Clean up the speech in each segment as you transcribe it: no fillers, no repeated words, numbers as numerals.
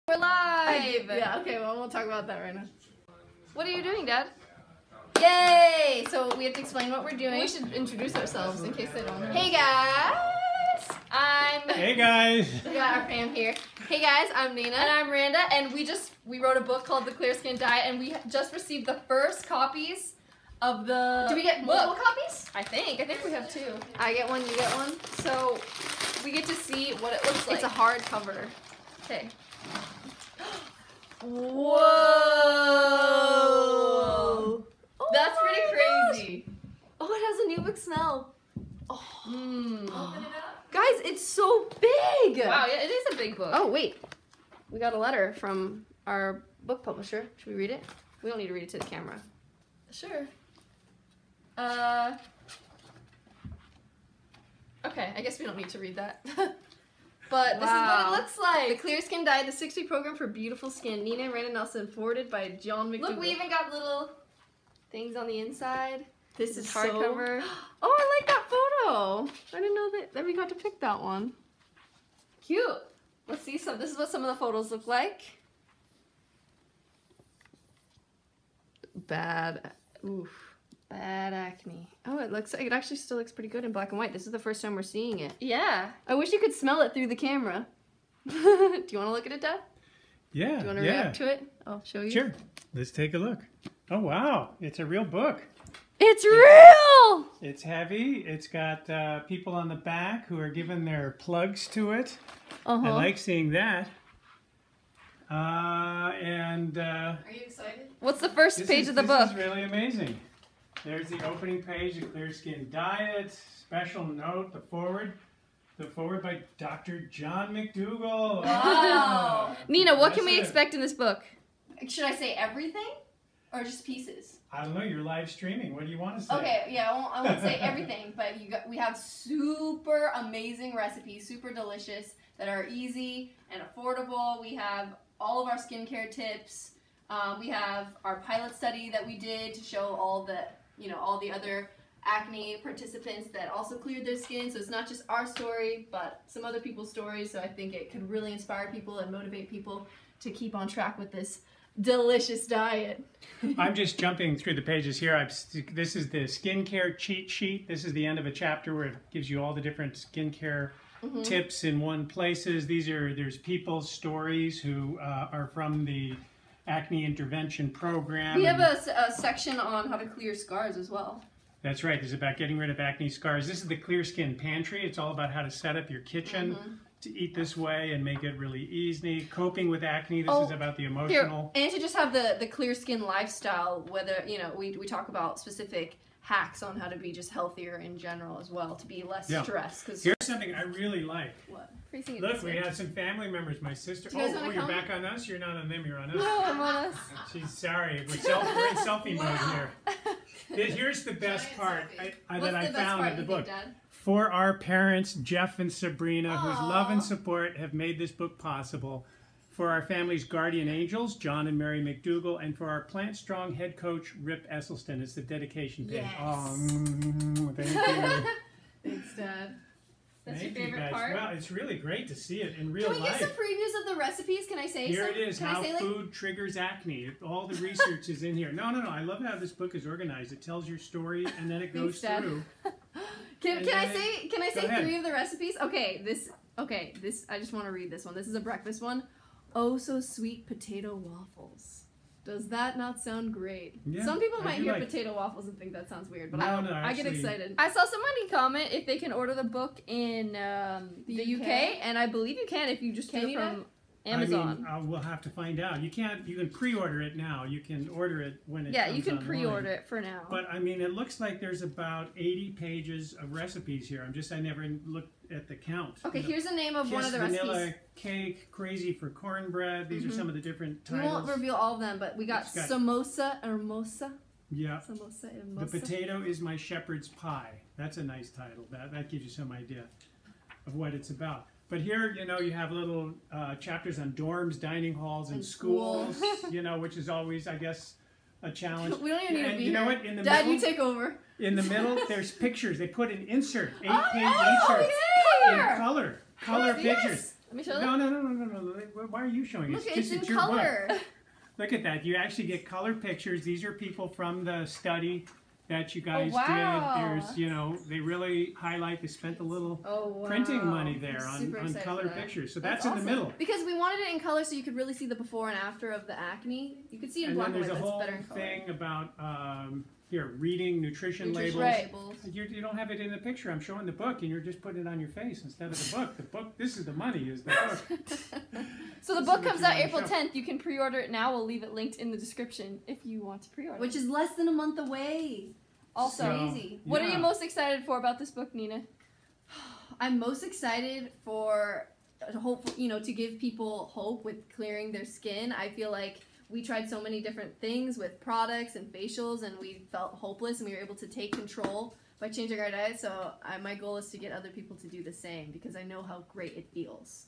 We're live! Yeah, okay, well, we'll talk about that right now. What are you doing, Dad? Yay! So we have to explain what we're doing. We should introduce ourselves in case they don't know. Hey guys! Hey guys! We got our fam here. Hey guys, I'm Nina. And I'm Randa, and we wrote a book called The Clear Skin Diet, and we just received the first copies of the Do we get multiple copies? I think we have 2. I get one, you get one. So we get to see what it looks like. It's a hardcover. Okay. Whoa! Oh, that's pretty crazy. Oh, it has a new book smell. Oh. Mm. Open it up. Guys, it's so big! Wow, yeah, it is a big book. Oh, wait. We got a letter from our book publisher. Should we read it? We don't need to read it to the camera. Sure. Okay, I guess we don't need to read that. But this is what it looks like. The Clear Skin Diet, the 6-week program for beautiful skin. Nina and Randa Nelson, forwarded by John McDougall. Look, we even got little things on the inside. This is hardcover. Oh, I like that photo. I didn't know that we got to pick that one. Cute. Let's see some. This is what some of the photos look like. Bad. Oof. Bad acne. Oh, it actually still looks pretty good in black and white. This is the first time we're seeing it. Yeah. I wish you could smell it through the camera. Do you want to look at it, Dad? Yeah. Do you want to react to it? I'll show you. Sure. Let's take a look. Oh wow, it's a real book. It's real! It's heavy. It's got people on the back who are giving their plugs to it. I like seeing that. Are you excited? What's the first page of the book? This is really amazing. There's the opening page, The Clear Skin Diet. Special note, the forward. The forward by Dr. John McDougall. Wow. Nina, what can we expect in this book? Should I say everything? Or just pieces? I don't know, you're live streaming. What do you want to say? Okay, yeah, I won't say everything, but we have super amazing recipes, super delicious, that are easy and affordable. We have all of our skincare tips. We have our pilot study that we did to show all the other acne participants that also cleared their skin. So it's not just our story, but some other people's stories. So I think it could really inspire people and motivate people to keep on track with this delicious diet. I'm just jumping through the pages here. This is the skincare cheat sheet. This is the end of a chapter where it gives you all the different skincare tips in one places. There's people's stories who are from the acne intervention program. We have a section on how to clear scars as well. That's right. This is about getting rid of acne scars. This is the Clear Skin Pantry. It's all about how to set up your kitchen to eat this way and make it really easy. Coping with acne. This is about the emotional. Here, and to just have the clear skin lifestyle, whether, we talk about specific hacks on how to be just healthier in general as well, to be less stressed. Here's something I really like. What? Look, we had some family members. My sister. Oh, you're back on us? You're not on them, you're on us. No, I'm on us. She's sorry. We're in selfie mode here. Here's the best part that I found in the book. For our parents, Jeff and Sabrina, whose love and support have made this book possible. For our family's guardian angels, John and Mary McDougall, and for our Plant Strong head coach, Rip Esselstyn. It's the dedication page. Yes. Oh, thank you. Thanks, Dad. That's Thank your you favorite guys. part? Well, it's really great to see it in real life. Can we get some previews of the recipes? Can I say Here some? it is, how food triggers acne. All the research is in here. No. I love how this book is organized. It tells your story and then it goes through. Can I say ahead. 3 of the recipes? Okay, this I just want to read this one. This is a breakfast one. Oh, so sweet potato waffles. Does that not sound great? Yeah, some people might hear like potato waffles and think that sounds weird, but I get excited. I saw somebody comment if they can order the book in the UK, and I believe you can if you just do it from Amazon. I mean, we'll have to find out. You can pre-order it now. You can order it when it comes you can online. pre-order it for now. But I mean, it looks like there's about 80 pages of recipes here. I never looked at the count. Okay, here's the name of one of the vanilla recipes. cake, crazy for cornbread. These are some of the different titles. We won't reveal all of them, but we got samosa hermosa. Yeah. Samosa hermosa. The potato is my shepherd's pie. That's a nice title. That gives you some idea of what it's about. But here, you have little chapters on dorms, dining halls, and schools, which is always, I guess, a challenge. We don't even need to be you know here. what? In the Dad, middle, you take over. In the middle, there's pictures. They put an insert, 8-page insert in color Yes. Let me show No, them. no. Why are you showing it? Look, it's in color. Look at that. You actually get color pictures. These are people from the study that you guys wow. did. There's, you know, they really highlight, they spent a little printing money there on color pictures. So that's in awesome. the middle. Because we wanted it in color so you could really see the before and after of the acne. You could see it in black and white, but it's better in color. And then there's a whole thing about, here, reading nutrition labels. Right. You don't have it in the picture. I'm showing the book, and you're just putting it on your face instead of the book. The book, this is the money, is the book. So the book comes out April 10th. You can pre-order it now. We'll leave it linked in the description if you want to pre-order. Which is less than a month away. Also, easy. What are you most excited for about this book, Nina? I'm most excited for to give people hope with clearing their skin. I feel like we tried so many different things with products and facials, and we felt hopeless, and we were able to take control by changing our diet. So my goal is to get other people to do the same because I know how great it feels.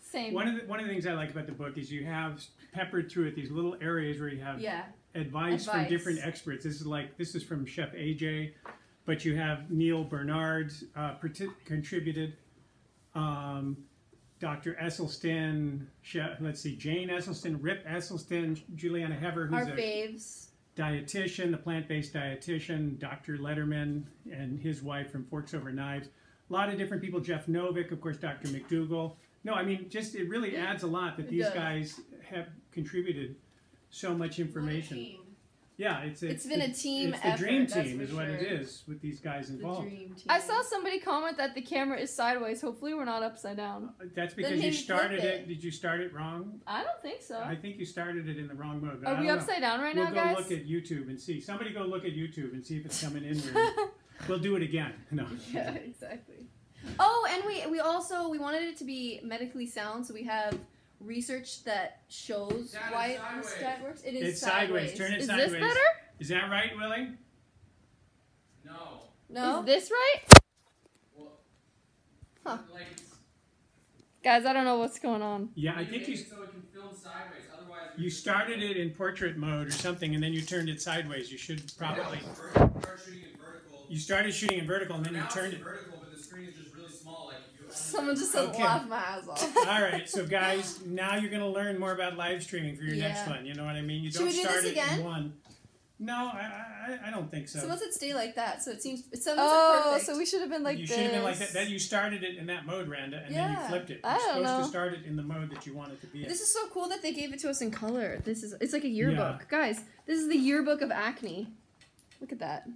Same. One of the things I like about the book is you have peppered through it these little areas where you have advice from different experts. This is from Chef AJ, but you have Neil Bernard contributed, Dr. Esselstyn, Jane Esselstyn, Rip Esselstyn, Juliana Hever, who's our faves. Dietitian, the plant-based dietitian, Dr. Letterman and his wife from Forks Over Knives. A lot of different people, Jeff Novick, of course, Dr. McDougall. No, I mean, just it really adds a lot that these guys have contributed so much information. Yeah, it's been a team effort. It's the dream team is what it is with these guys involved. I saw somebody comment that the camera is sideways. Hopefully we're not upside down. That's because you started it. Did you start it wrong? I don't think so. I think you started it in the wrong mode. Are we upside down right now, guys? We'll go look at YouTube and see. Somebody go look at YouTube and see if it's coming in. We'll do it again. No. Yeah, exactly. Oh, and we also wanted it to be medically sound, so we have research that shows why this diet works. It's sideways. Turn it sideways. Is this better? Is that right, Willie? No. Is this right? Well, huh. Guys, I don't know what's going on. Yeah, I think so it can film sideways. Otherwise, you started it in portrait mode or something, and then you turned it sideways. You should probably. You started shooting in vertical, and then you turned it. Vertical, but the screen is just really small. Someone just said laugh my ass off. All right, so guys, now you're going to learn more about live streaming for your next one. You know what I mean? You don't start it in one. No, I don't think so. So let's it stay like that? So it seems perfect. So we should have been like this. You should have been like that. Then you started it in that mode, Randa, and then you flipped it. You're supposed to start it in the mode that you want it to be in. This is so cool that they gave it to us in color. It's like a yearbook. Guys, this is the yearbook of acne. Look at that.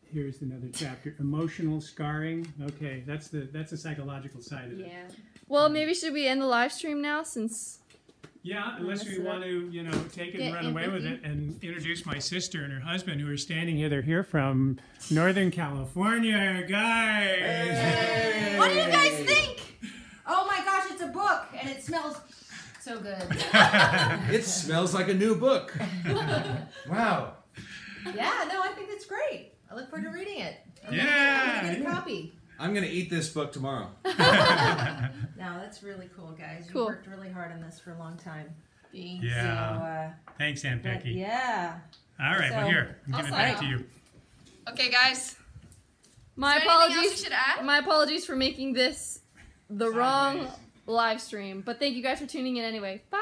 Here's another chapter. Emotional scarring. Okay, that's the psychological side of it. Yeah. Well, maybe should we end the live stream now since... Yeah, unless we want to, take it and run away with it and introduce my sister and her husband who are standing here. They're here from Northern California, guys. Hey. What do you guys think? Oh my gosh, it's a book and it smells so good. It smells like a new book. Wow. Yeah, no, I think it's great. I look forward to reading it. I'm gonna get a copy. I'm going to eat this book tomorrow. No, that's really cool, guys. You worked really hard on this for a long time. Yeah. So, thanks, Aunt Becky. Yeah. All right, well, here. I'm giving it back to you. Okay, guys. My apologies. My apologies for making this the wrong live stream. But thank you guys for tuning in anyway. Bye.